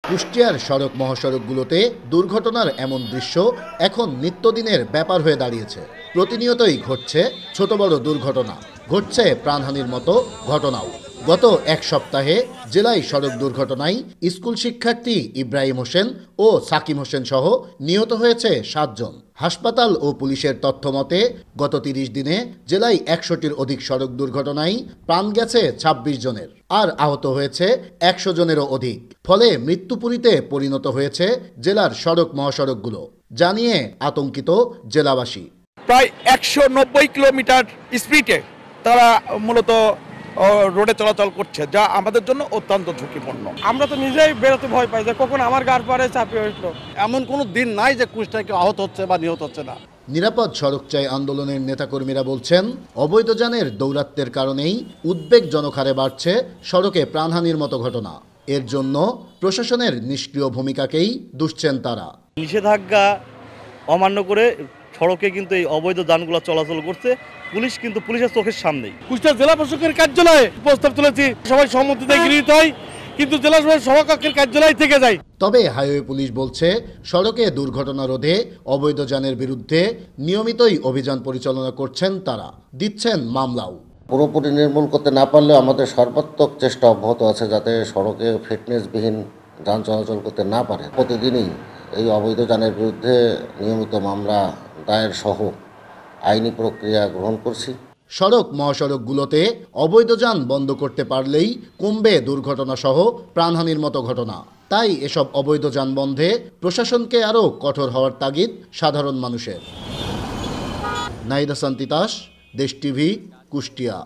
কুষ্টিয়ার সড়ক মহাসড়কগুলোতে দুর্ঘটনার এমন দৃশ্য এখন নিত্যদিনের ব্যাপার হয়ে দাঁড়িয়েছে। প্রতিনিয়তই ঘটছে ছোট বড় দুর্ঘটনা, ঘটছে প্রাণহানির মতো ঘটনাও। গত এক সপ্তাহে জেলায় সড়ক দুর্ঘটনায় স্কুল শিক্ষার্থী ইব্রাহিম হোসেন ও সাকিম হোসেন সহ নিহত হয়েছে 7 জন। হাসপাতাল ও পুলিশের তথ্য মতে গত 30 দিনে জেলায় 100টির অধিক সড়ক দুর্ঘটনায় প্রাণ গেছে 26 জনের, আর আহত হয়েছে 100 জনেরও অধিক। ফলে মৃত্যুপুরীতে পরিণত হয়েছে জেলার সড়ক মহাসড়কগুলো, জানিয়ে আতঙ্কিত জেলাবাসী। প্রায় 190 কিলোমিটার স্পিডে তারা মূলত রোডে চলাচল করছে, যা আমাদের জন্য অত্যন্ত ঝুঁকিপূর্ণ। আমরা তো নিজেই বেরোতে ভয় পাই যে কখন আমার গাড় পারে চাপিয়ে উঠলো। এমন কোনো দিন নাই যে কুষ্টিয়ায় কেউ আহত হচ্ছে বা নিহত হচ্ছে না। নিরাপদ সড়ক চাই আন্দোলনের নেতাকর্মীরা বলছেন, অবৈধ যানের দৌরাত্ম্যের কারণেই উদ্বেগজনক হারে বাড়ছে সড়কে প্রাণহানির মতো ঘটনা। এর জন্য প্রশাসনের নিষ্ক্রিয় ভূমিকাকেই দুষছেন তারা। নিষেধাজ্ঞা অমান্য করে সড়কে কিন্তু এই অবৈধ যানগুলো চলাচল করছে। পুলিশ কিন্তু পুলিশের চোখের সামনেই। কুষ্টিয়া জেলা প্রশাসকের কার্যালয়ে প্রস্তাব তুলেছি, সবাই সম্মতিতে গৃহীত হয়, কিন্তু জেলা সভাকক্ষের কার্যালয় থেকে যায়। তবে হাইওয়ে পুলিশ বলছে, সড়কে দুর্ঘটনা রোধে অবৈধ যানের বিরুদ্ধে নিয়মিতই অভিযান পরিচালনা করছেন তারা, দিচ্ছেন মামলাও। পুরোপুরি নির্মূল করতে না পারলেও আমাদের সর্বাত্মক চেষ্টা অব্যাহত আছে যাতে সড়কে ফিটনেসবিহীন যান চলাচল করতে না পারে। প্রতিদিনই এই অবৈধ যানের বিরুদ্ধে নিয়মিত মামলা দায়ের সহ আইনি প্রক্রিয়া গ্রহণ করছি। সড়ক মহাসড়কগুলোতে অবৈধ যান বন্ধ করতে পারলেই কমবে দুর্ঘটনা সহ প্রাণহানির মতো ঘটনা। তাই এসব অবৈধ যান বন্ধে প্রশাসনকে আরও কঠোর হওয়ার তাগিদ সাধারণ মানুষের। নাহিদ হাসান তিতাস, দেশ টিভি, কুষ্টিয়া।